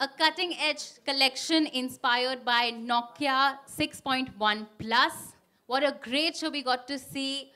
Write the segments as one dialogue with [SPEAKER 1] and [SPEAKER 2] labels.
[SPEAKER 1] A cutting-edge collection inspired by Nokia 6.1 Plus. What a great show we got to see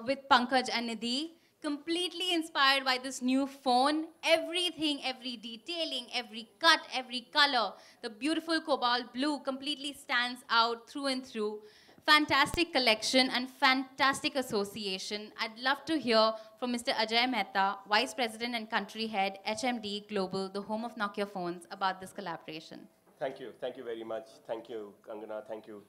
[SPEAKER 1] with Pankaj and Nidhi. Completely inspired by this new phone. Everything, every detailing, every cut, every color. The beautiful cobalt blue completely stands out through and through. Fantastic collection and fantastic association. I'd love to hear from Mr. Ajay Mehta, Vice President and Country Head, HMD Global, the home of Nokia phones, about this collaboration.
[SPEAKER 2] Thank you very much. Thank you, Kangana. Thank you,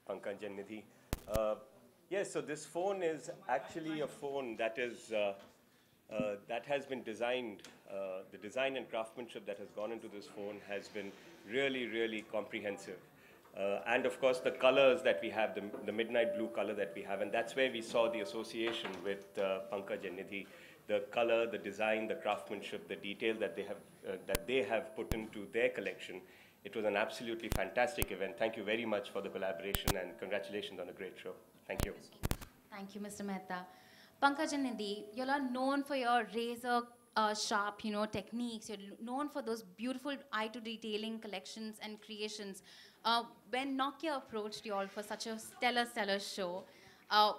[SPEAKER 2] Pankaj and Nidhi. Yes, so this phone is actually a phone that is that has been designed. The design and craftsmanship that has gone into this phone has been really, really comprehensive. And of course, the colors that we have, the midnight blue color that we have, and that's where we saw the association with Pankaj and Nidhi. The color, the design, the craftsmanship, the detail that they have put into their collection. It was an absolutely fantastic event. Thank you very much for the collaboration and congratulations on a great show. Thank you.
[SPEAKER 1] Thank you, Mr. Mehta. Pankaj and Nidhi, you all are known for your razor sharp, techniques. You're known for those beautiful eye to detailing collections and creations. When Nokia approached you all for such a stellar show,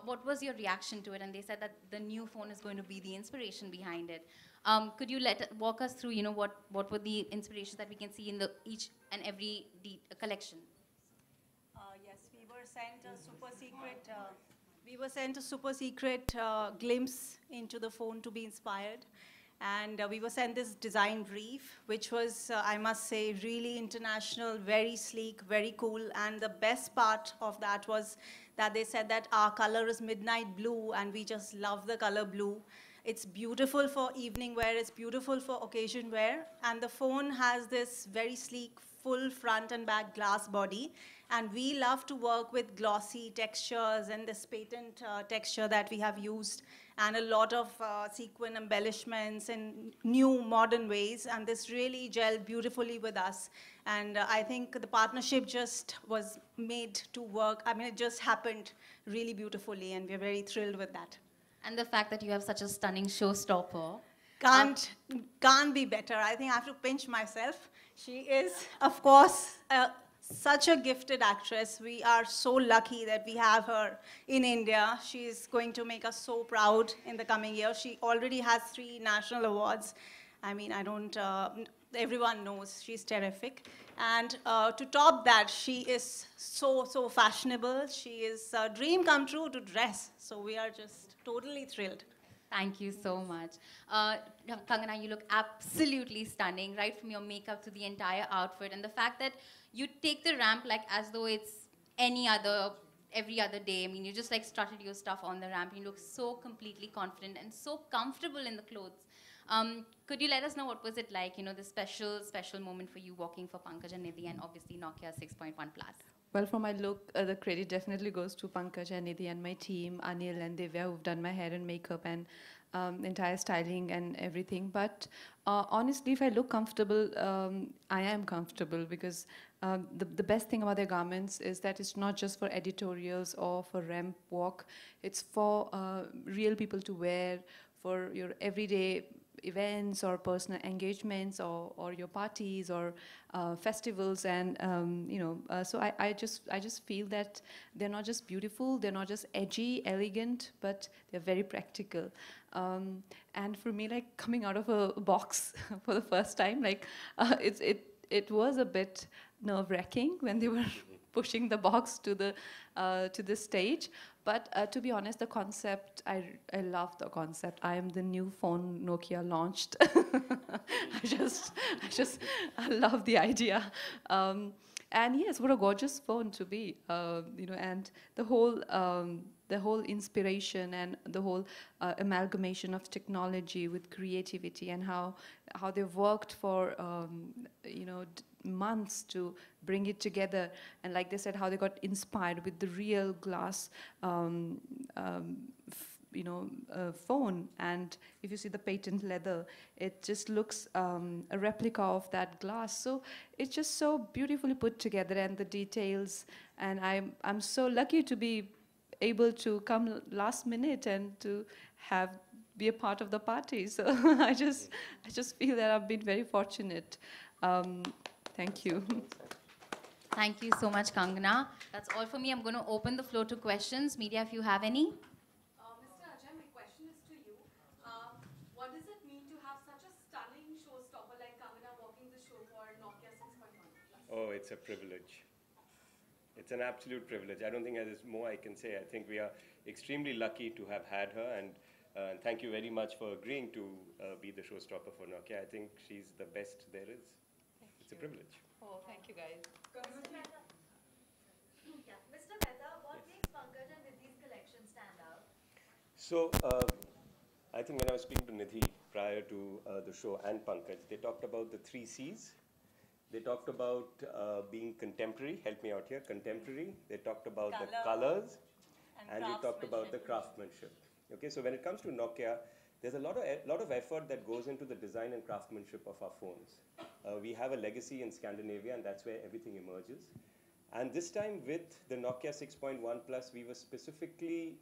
[SPEAKER 1] what was your reaction to it? And they said that the new phone is going to be the inspiration behind it. Could you walk us through, what were the inspirations that we can see in each and every collection?
[SPEAKER 3] Yes, we were sent a super secret. We were sent a super secret glimpse into the phone to be inspired. And we were sent this design brief, which was, I must say, really international, very sleek, very cool. And the best part of that was that they said that our color is midnight blue, and we just love the color blue. It's beautiful for evening wear, it's beautiful for occasion wear. And the phone has this very sleek, full front and back glass body. And we love to work with glossy textures and this patent texture that we have used, and a lot of sequin embellishments in new modern ways. And this really gelled beautifully with us. And I think the partnership just was made to work. I mean, it just happened really beautifully, and we're very thrilled with that.
[SPEAKER 1] And the fact that you have such a stunning showstopper.
[SPEAKER 3] Can't be better. I think I have to pinch myself. She is, of course, such a gifted actress. We are so lucky that we have her in India. She is going to make us so proud in the coming year. She already has 3 national awards. I mean, everyone knows she's terrific. And to top that, she is so fashionable. She is a dream come true to dress. So we are just totally thrilled.
[SPEAKER 1] Thank you so much. Kangana, you look absolutely stunning, right from your makeup to the entire outfit. And the fact that you take the ramp like as though it's every other day. I mean, you just like strutted your stuff on the ramp. You look so completely confident and so comfortable in the clothes. Could you let us know what was it like, the special moment for you walking for Pankaj and Nidhi and obviously Nokia 6.1 Plus?
[SPEAKER 4] Well, for my look, the credit definitely goes to Pankaj and Nidhi and my team, Anil and Divya, who've done my hair and makeup and entire styling and everything. But honestly, if I look comfortable, I am comfortable because the best thing about their garments is that it's not just for editorials or for ramp walk. It's for real people to wear, for your everyday events or personal engagements or your parties or festivals. And so I just feel that they're not just beautiful, they're not just edgy, elegant, but they're very practical. And for me, like coming out of a box for the first time, like it was a bit nerve-wracking when they were pushing the box to the stage. But to be honest, the concept, I love the concept. I am the new phone Nokia launched. I love the idea. And yes, what a gorgeous phone to be, and the whole inspiration and the whole amalgamation of technology with creativity, and how they've worked for months to bring it together. And like they said, how they got inspired with the real glass phone. And if you see the patent leather, it just looks a replica of that glass. So it's just so beautifully put together, and the details. And I'm so lucky to be able to come last minute and to be a part of the party. So I just feel that I've been very fortunate. Thank you.
[SPEAKER 1] Thank you so much, Kangana. That's all for me. I'm going to open the floor to questions. Media, if you have any.
[SPEAKER 5] Mr. Ajay, my question is to you. What does it mean to have such a stunning showstopper like Kangana walking the show for Nokia 6.1?
[SPEAKER 2] Oh, it's a privilege. It's an absolute privilege. I don't think there's more I can say. I think we are extremely lucky to have had her, and thank you very much for agreeing to be the showstopper for Nokia. I think she's the best there is. It's a privilege.
[SPEAKER 4] Oh, thank you, guys.
[SPEAKER 5] Mr. Mehta, what makes Pankaj and Nidhi's collection stand out?
[SPEAKER 2] So, I think when I was speaking to Nidhi prior to the show and Pankaj, they talked about the 3 C's. They talked about being contemporary, help me out here, contemporary. They talked about the colors, and they talked about the craftsmanship. Okay, so when it comes to Nokia, there's a lot of effort that goes into the design and craftsmanship of our phones. We have a legacy in Scandinavia, and that's where everything emerges. And this time with the Nokia 6.1 Plus, we were specifically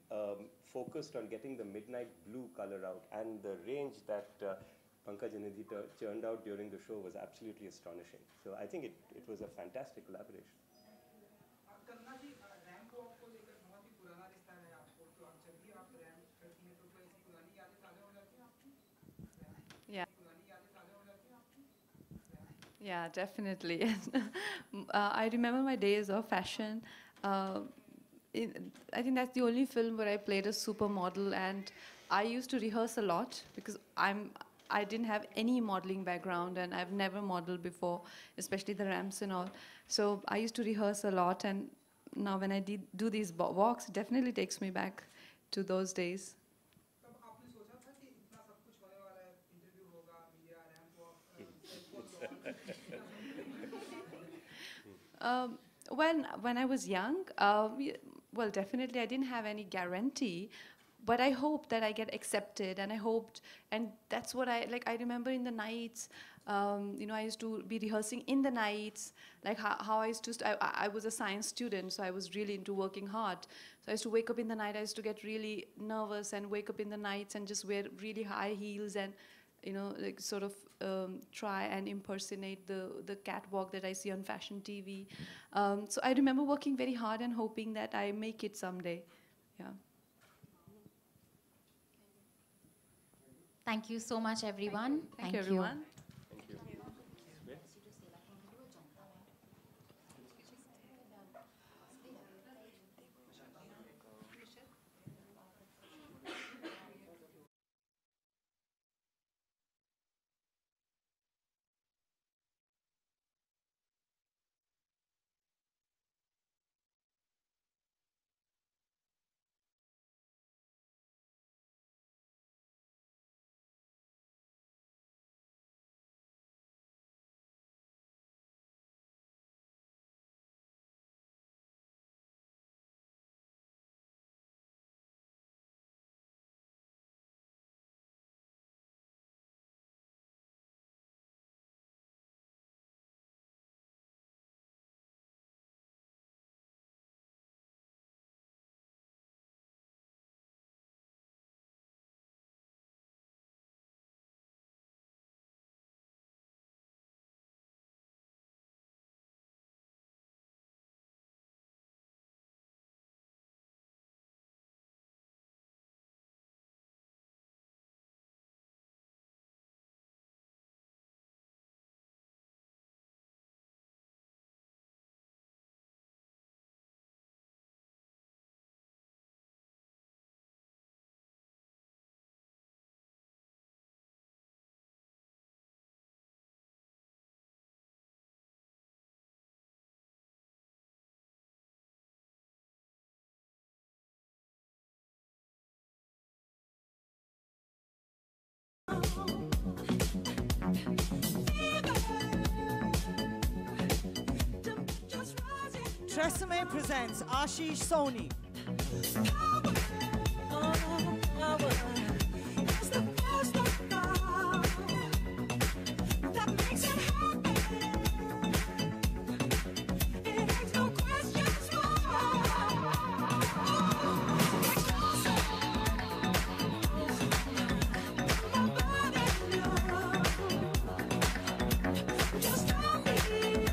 [SPEAKER 2] focused on getting the midnight blue color out, and the range that Pankaj and Nidhi churned out during the show was absolutely astonishing. So I think it was a fantastic collaboration.
[SPEAKER 6] Kangana ji RAM को आपको लेकर बहुत ही पुराना रिश्ता है आपको, तो आप जब भी आप रैम करती हैं तो क्या ऐसी पुरानी यादें ताज़ा हो जाती हैं आपकी?
[SPEAKER 4] Yeah.
[SPEAKER 6] पुरानी यादें ताज़ा हो जाती हैं आपकी?
[SPEAKER 4] Yeah, definitely. I remember my days of fashion. I think that's the only film where I played a supermodel, and I used to rehearse a lot because I didn't have any modeling background, and I've never modeled before, especially the ramps and all. So I used to rehearse a lot, and now when I do these walks, it definitely takes me back to those days.
[SPEAKER 6] तब आपने सोचा था कि इतना सब कुछ होने वाला है, इंटरव्यू होगा, media RAM walk,
[SPEAKER 4] When I was young, well, definitely I didn't have any guarantee, but I hoped that I get accepted, and I hoped, and that's what I like. I remember in the nights, I used to be rehearsing in the nights, like how I used to. I was a science student, so I was really into working hard. So I used to wake up in the night. I used to get really nervous and wake up in the nights and just wear really high heels and, like sort of try and impersonate the catwalk that I see on fashion TV. So I remember working very hard and hoping that I make it someday. Yeah.
[SPEAKER 1] Thank you so much, everyone.
[SPEAKER 4] Thank you, everyone.
[SPEAKER 2] Thank you.
[SPEAKER 7] Tresemme presents Ashish Soni.
[SPEAKER 8] Just tell me.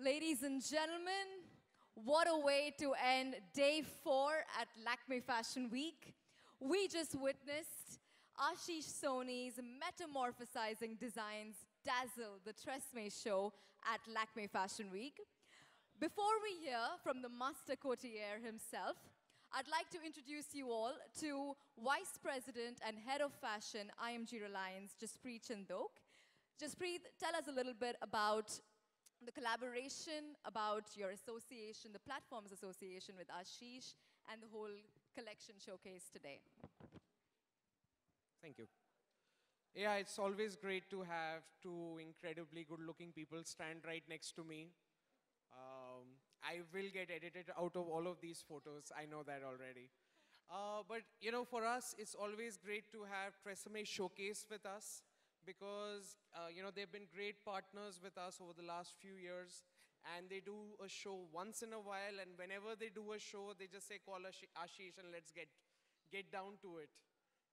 [SPEAKER 8] Ladies and gentlemen, what a way to end day 4 at Lakme Fashion Week. We just witnessed Ashish Sony's metamorphosizing designs dazzle the Tresemme show at Lakme Fashion Week. Before we hear from the master courtier himself, I'd like to introduce you all to Vice President and Head of Fashion, IMG Reliance, Jaspreet Chandok. Jaspreet, tell us a little bit about the collaboration, about your association, the platform's association with Ashish, and the whole collection showcase today.
[SPEAKER 6] Thank you. Yeah, it's always great to have two incredibly good-looking people stand right next to me. I will get edited out of all of these photos. I know that already. But, you know, for us, it's always great to have Tresemme showcase with us because, you know, they've been great partners with us over the last few years. And they do a show once in a while. And whenever they do a show, they just say, call Ashish and let's get down to it.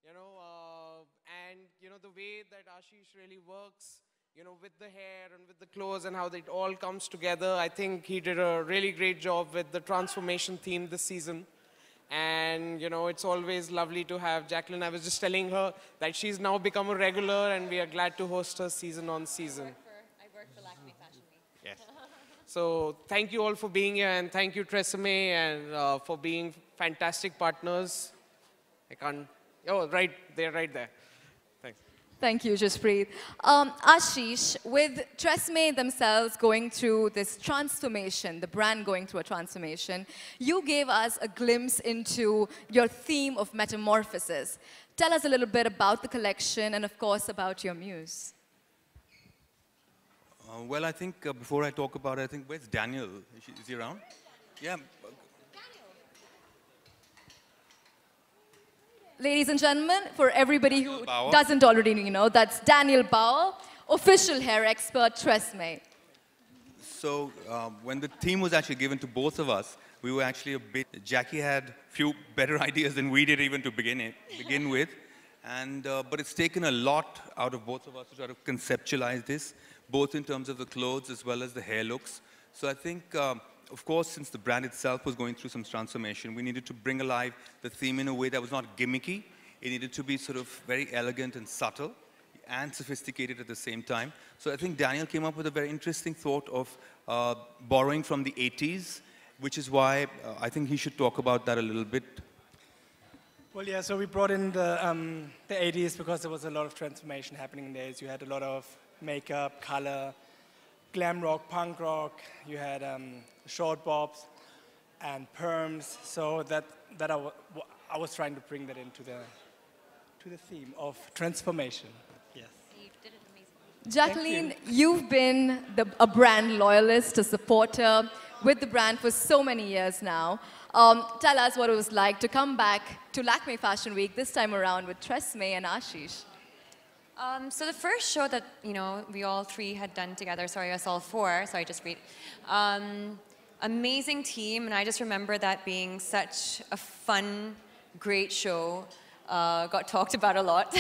[SPEAKER 6] You know, and, you know, the way that Ashish really works, you know, with the hair and with the clothes and how it all comes together. I think he did a really great job with the transformation theme this season. And, you know, it's always lovely to have Jacqueline. I was just telling her that she's now become a regular and we are glad to host her season on season.
[SPEAKER 8] I work for Lakme Fashion Week.
[SPEAKER 6] Yes. So thank you all for being here and thank you Tresemme and for being fantastic partners. I can't, oh, right, they're right there. Thanks.
[SPEAKER 8] Thank you, Jaspreet. Ashish, with Tresemme themselves going through this transformation, the brand going through a transformation, you gave us a glimpse into your theme of metamorphosis. Tell us a little bit about the collection and, of course, about your muse.
[SPEAKER 9] Well, I think before I talk about it, I think, where's Daniel? Is he around? Yeah.
[SPEAKER 8] Ladies and gentlemen, for everybody who doesn't already know, that's Daniel Bauer, official hair expert, Tresemme.
[SPEAKER 9] So when the theme was actually given to both of us, we were actually a bit, Jackie had a few better ideas than we did even to begin with. And, but it's taken a lot out of both of us to try to conceptualize this, both in terms of the clothes as well as the hair looks. So I think, of course, since the brand itself was going through some transformation, we needed to bring alive the theme in a way that was not gimmicky. It needed to be sort of very elegant and subtle and sophisticated at the same time. So I think Daniel came up with a very interesting thought of borrowing from the 80s, which is why I think he should talk about that a little bit.
[SPEAKER 10] Well, yeah, so we brought in the 80s because there was a lot of transformation happening in the 80s. You had a lot of makeup, color, glam rock, punk rock. You had short bobs and perms. So that I was trying to bring that into the theme of transformation. Yes.
[SPEAKER 8] You did it amazing. Jacqueline, you've been a brand loyalist, a supporter with the brand for so many years now. Tell us what it was like to come back to Lakme Fashion Week this time around with Tresemme and Ashish.
[SPEAKER 11] So the first show that, you know, we all three had done together, sorry, us all four, sorry, just read, amazing team, and I just remember that being such a fun, great show. Got talked about a lot.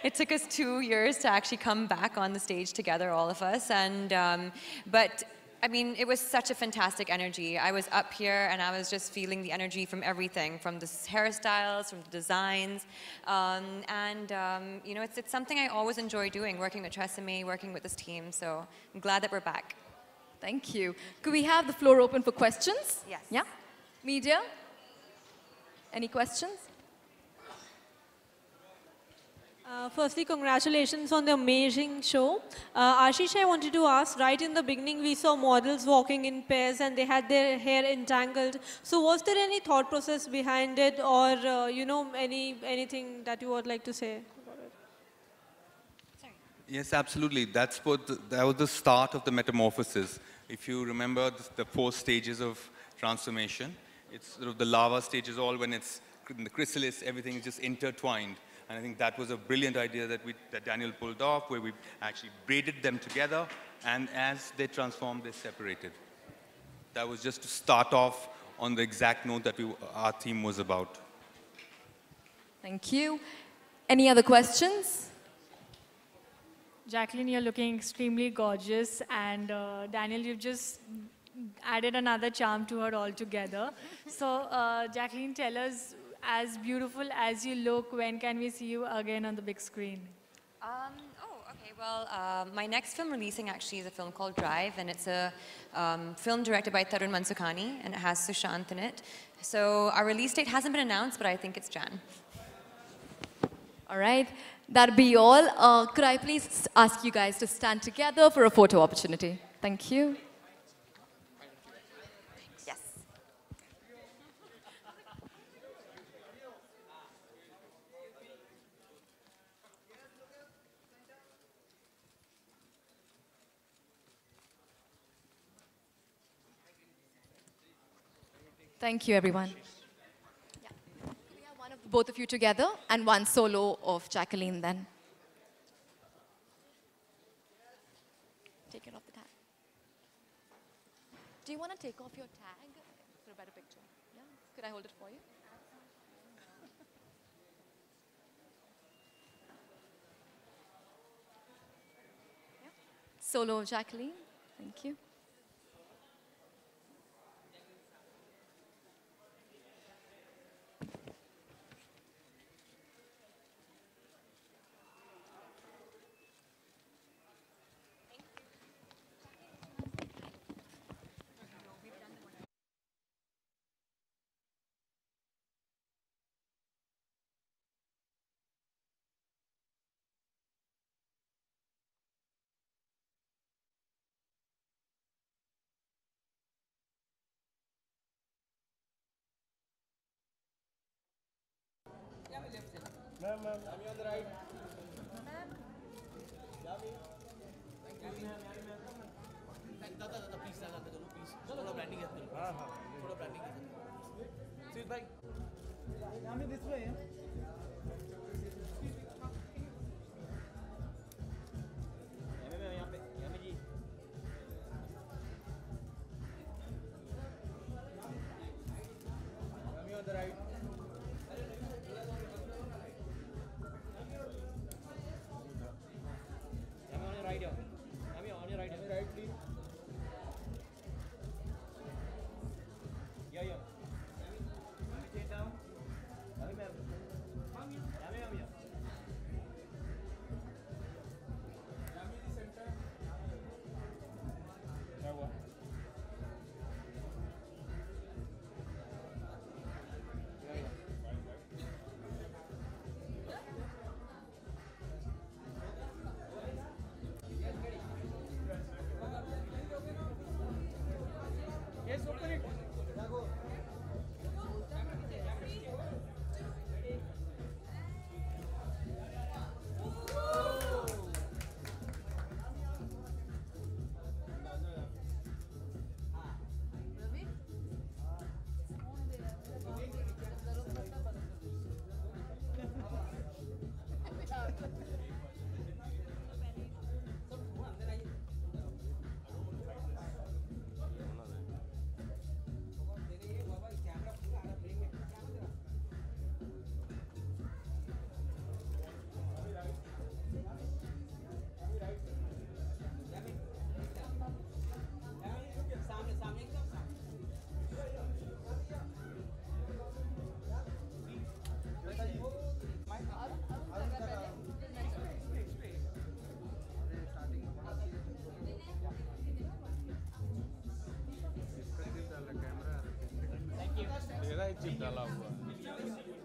[SPEAKER 11] It took us 2 years to actually come back on the stage together, all of us, and, but I mean, it was such a fantastic energy. I was up here and I was just feeling the energy from everything, from the hairstyles, from the designs. You know, it's something I always enjoy doing, working with Tresemme, working with this team. So I'm glad that we're back.
[SPEAKER 8] Thank you. Could we have the floor open for questions?
[SPEAKER 11] Yes.
[SPEAKER 8] Yeah? Media? Any questions?
[SPEAKER 12] Firstly, congratulations on the amazing show. Ashish, I wanted to ask, right in the beginning, we saw models walking in pairs and they had their hair entangled. So was there any thought process behind it or, anything that you would like to say about it?
[SPEAKER 9] Yes, absolutely. That was the start of the metamorphosis. If you remember the 4 stages of transformation, it's sort of the lava stage is all when it's in the chrysalis, everything is just intertwined. And I think that was a brilliant idea that Daniel pulled off, where we actually braided them together, and as they transformed, they separated. That was just to start off on the exact note that our theme was about.
[SPEAKER 8] Thank you. Any other questions?
[SPEAKER 13] Jacqueline, you're looking extremely gorgeous, and Daniel, you've just added another charm to her altogether. So, Jacqueline, tell us, as beautiful as you look, when can we see you again on the big screen?
[SPEAKER 11] Okay. Well, my next film releasing actually is a film called Drive, and it's a film directed by Tarun Mansukhani, and it has Sushant in it. So our release date hasn't been announced, but I think it's Jan.
[SPEAKER 8] All right. That'd be all. Could I please ask you guys to stand together for a photo opportunity? Thank you. Yes. Thank you, everyone. Yeah. We have one of both of you together and one solo of Jacqueline then. Take it off the tag. Do you want to take off your tag for a better picture? Yeah? Could I hold it for you? Yeah. Solo of Jacqueline. Thank you.
[SPEAKER 10] Ma'am, Yami on the right. Yami. Thank you. Please stand up, please. थोड़ा branding है. हाँ हाँ. थोड़ा branding है. Sweet bhai. Yami this way. Yami यहाँ पे. Yami ji. Yami on the right.
[SPEAKER 14] Chip डाला हुआ